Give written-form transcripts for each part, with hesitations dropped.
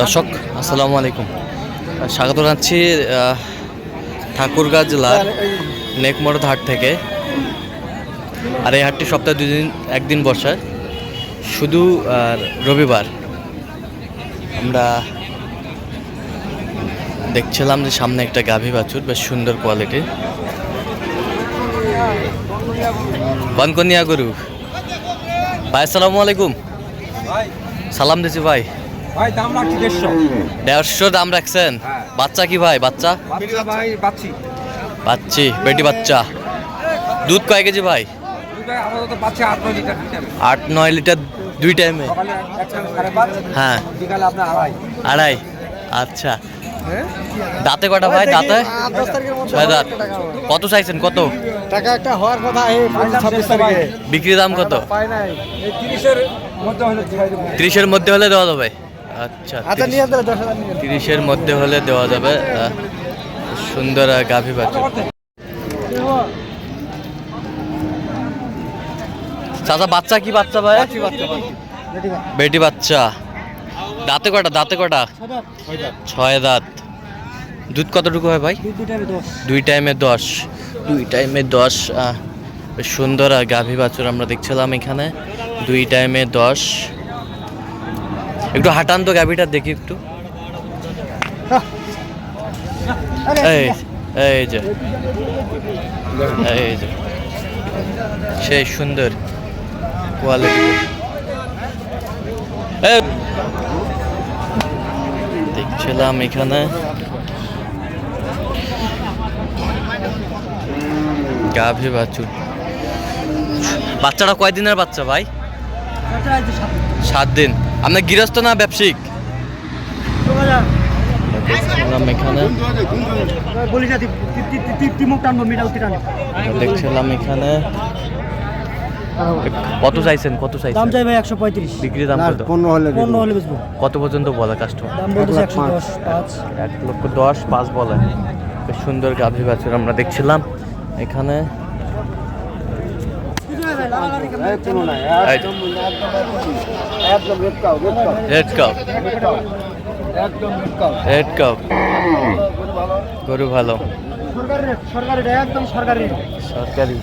দর্শক আসসালামু আলাইকুম, স্বাগত জানাচ্ছি ঠাকুরগাঁ জেলার নেকমরদ হাট থেকে। আর এই হাটটি সপ্তাহে একদিন বসে, শুধু রবিবার। আমরা দেখছিলাম যে সামনে একটা গাভী বাছুর, বেশ সুন্দর কোয়ালিটির কনকনিয়া গরু। ভাই আসসালামু আলাইকুম। সালাম দিছি ভাই। ভাই দাম রাখছি 150 দাম রাখছেন। বাচ্চা কি ভাই? বাচ্চা ভাই বাচ্চি বাচ্চি বেটি বাচ্চা। দুধ কয় কেজি ভাই? আপাতত পাচ্ছি 8-9 লিটার। 8-9 লিটার দুই টাইমে? সকালে 1.5 হ্যাঁ, বিকালে আপনার আড়াই। আচ্ছা, দাঁতে কটা ভাই? দাঁতে 6 দাঁত। কত চাইছেন? কত টাকা একটা হওয়ার কথা এই 26 তারিখে। বিক্রি দাম কত? পাই নাই এই 30 এর মধ্যে হলে 30-এর মধ্যে হলে দেওয়া যাবে। আচ্ছা, আচ্ছা নিয়ে দিলে 10,000 নিয়ে 30-এর মধ্যে হলে দেওয়া যাবে। সুন্দর গাভী বাচ্চা। চাচা বাচ্চা কি বাচ্চা ভাই? বেটি বাচ্চা। দাঁতে কটা? দাঁতে কটা? 6 দাঁত। দুধ কতটুকু হয় ভাই? দুই টাইমে 10। দুই টাইমে 10। বেশ সুন্দর গাভী বাছুর আমরা দেখছিলাম এখানে। দুই টাইমে 10। একটু হাঁটান তো গাভীটা দেখি একটু। এই এই যে এই যে সেই সুন্দর কোয়ালিটি। দেখছিলাম এখানে গাভী বাছুর। বাচ্চাটা কয় দিনের বাচ্চা ভাই? 7 দিন। আপনার গৃহস্থ না ব্যবসায়িক? দেখছিলাম এখানে দেখছিলাম এখানে কত চাইছেন? কত চাইছেন? দাম চাই ভাই 135। বিক্রি দাম কত? 15 হলে বেচবো। কত পর্যন্ত বলে কাস্টমার? দাম বলতেছে 110 5। 1,10,5 বলে। বেশ সুন্দর গাভী বাছুর আমরা দেখছিলাম এখানে। রেড কাপ গরু ভালো, সরকারি।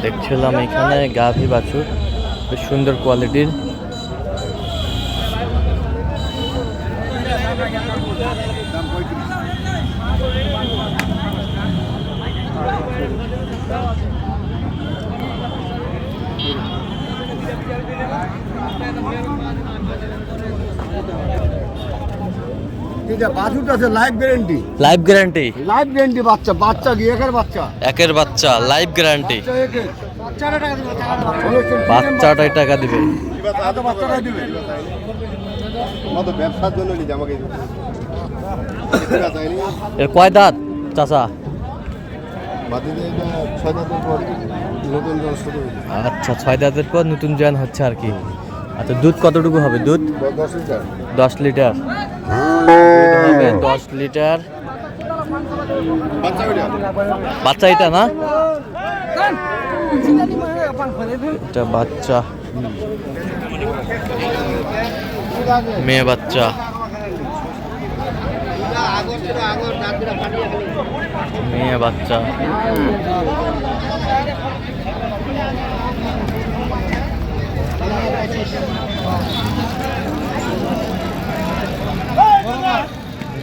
দেখছিলাম এখানে গাভী বাছুর বেশ সুন্দর কোয়ালিটির। Life guarantee. Life guarantee? Life guarantee. বাচ্চা কি একের বাচ্চা? একের বাচ্চা, লাইফ গ্যারান্টি। বাচ্চাটাই টাকা দিবে। বাচ্চাটাই দিবে। ব্যবসার জন্য আমাকে এর কয় দাঁত চাচা? আচ্ছা, 6 দাঁতের পর নতুন জয়েন হচ্ছে আর কি। আচ্ছা, দুধ কতটুকু হবে? দুধ 10 লিটার হবে। 10 লিটার। বাচ্চা এটা না? এটা বাচ্চা, মেয়ে বাচ্চা। মেয়ে বাচ্চা।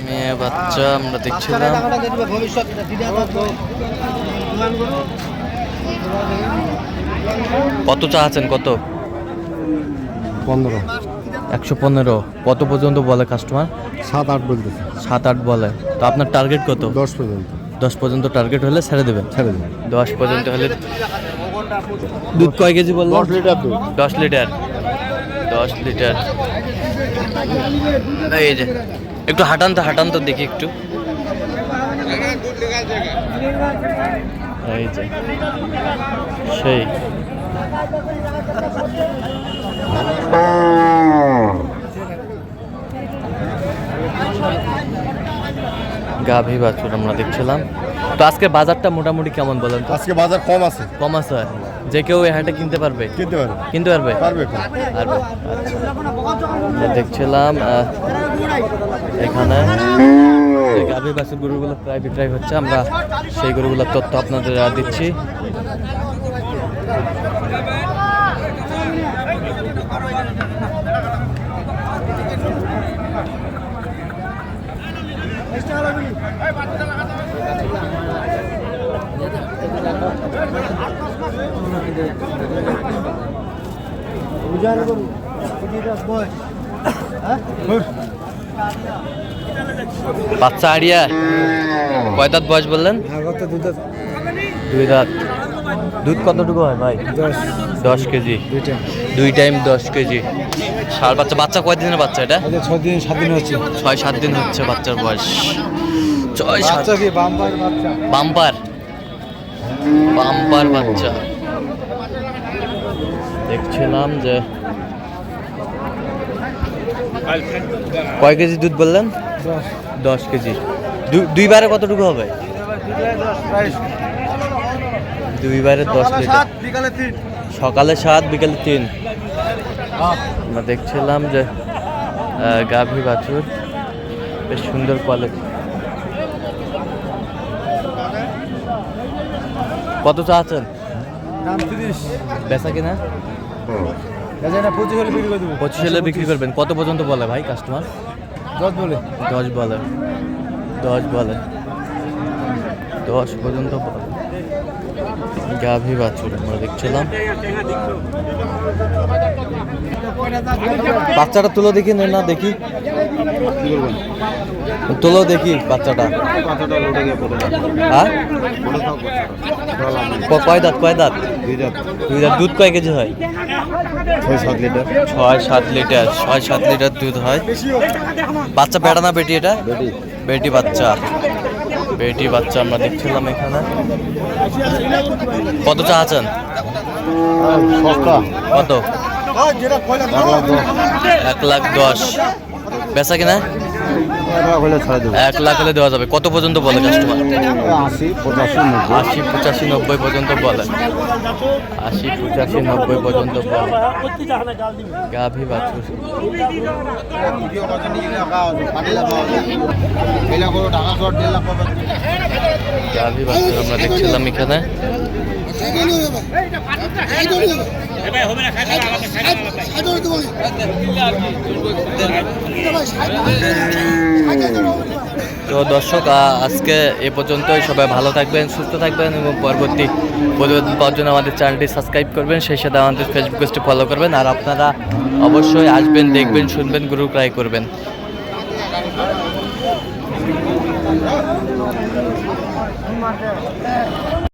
মেয়ে বাচ্চা আমরা দেখছিলাম। কত চা আছেন? কত? 15। 115। কত পর্যন্ত বলে কাস্টমার? 7-8 বলতেছে। 7-8 বলে। তো আপনার টার্গেট কত? 10 পর্যন্ত। 10 পর্যন্ত টার্গেট হলে ছেড়ে দেবেন? ছেড়ে দেবেন। 10 পর্যন্ত হলে। দুধ কয় কেজি বললেন? 10 লিটার দুধ। 10 লিটার। 10 লিটার। এই যে একটু হাঁটান তো দেখি একটু। এই যে সেই গাভী বাছুর আমরা দেখছিলাম। তো আজকে বাজারটা মোটামুটি কেমন বলেন তো? আজকে বাজার কম আছে। কম আছে? যে কেউ এই হাটে কিনতে পারবে? কিনতে পারবে। কিনতে পারবে? পারবে। আচ্ছা, দেখছিলাম এখানে গাভী বাছুর গরুগুলো প্রায় বিক্রয় হচ্ছে, আমরা সেই গরুগুলোর তথ্য আপনাদের দিচ্ছি। বাচ্চা আড়িয়া কয় দাঁত বয়স বললেন? 2 দাঁত। দুধ কতটুকু হয় ভাই? 10 কেজি। 2 time 10 KG. ষাঁড় বাচ্চা। বাচ্চা কয় দিনের বাচ্চা এটা? 6 দিন হচ্ছে। 6-7 দিন হচ্ছে বাচ্চার বয়স। 6-7 বাচ্চা কি বাম্পার বাচ্চা? বাম্পার বাম্পার বাচ্চা। দেখছিলাম যে কয় কেজি দুধ বললেন? 10 কেজি। দুইবারে কতটুকু হবে? দুইবারে 10 লিটার। সকালে 7 বিকালে 3। আমরা দেখছিলাম যে গাভী বাছুর বেশ সুন্দর কোয়ালিটি। কত চাচ্ছেন? দাম 30। বেচা কিনা? বেচা না 25 হলে বিক্রি করে দেব। 25 হলে বিক্রি করবেন। কত পর্যন্ত বলে ভাই কাস্টমার? 10 বলে। 10 বলে। 10 বলে। 10 পর্যন্ত বলে। গাভী বাছুর আমরা দেখছিলাম। বাচ্চাটা তুলো দেখি না দেখি, তুলো দেখি বাচ্চাটা। হ্যাঁ কয় দাঁত? কয় দাঁত? 2 দাঁত। 2 দাঁত। দুধ কয় কেজি হয়? 6-7 লিটার। 6-7 লিটার। 6-7 লিটার দুধ হয়। বাচ্চা বেটা না বেটি? এটা বেটি। বেটি বাচ্চা। বেটি বাচ্চা আমরা দেখছিলাম এখানে। কত চাচ্ছেন? সস্তা। কত? 1,10,000। বেচা কিনা? 1 লাখ হলে দেওয়া যাবে। কত পর্যন্ত বলে কাস্টমার? 80-85-90 পর্যন্ত বলে। 80-85-90 পর্যন্ত বলে। গাভী বাছুর। গাভী বাছুর আমরা দেখছিলাম এখানে। তো দর্শক আজকে এ পর্যন্তই। সবাই ভালো থাকবেন, সুস্থ থাকবেন এবং পরবর্তী প্রতিবেদন পাওয়ার জন্য আমাদের চ্যানেলটি সাবস্ক্রাইব করবেন, সেই সাথে আমাদের ফেসবুক পেজটি ফলো করবেন। আর আপনারা অবশ্যই আসবেন, দেখবেন, শুনবেন, গরু ক্রয় করবেন।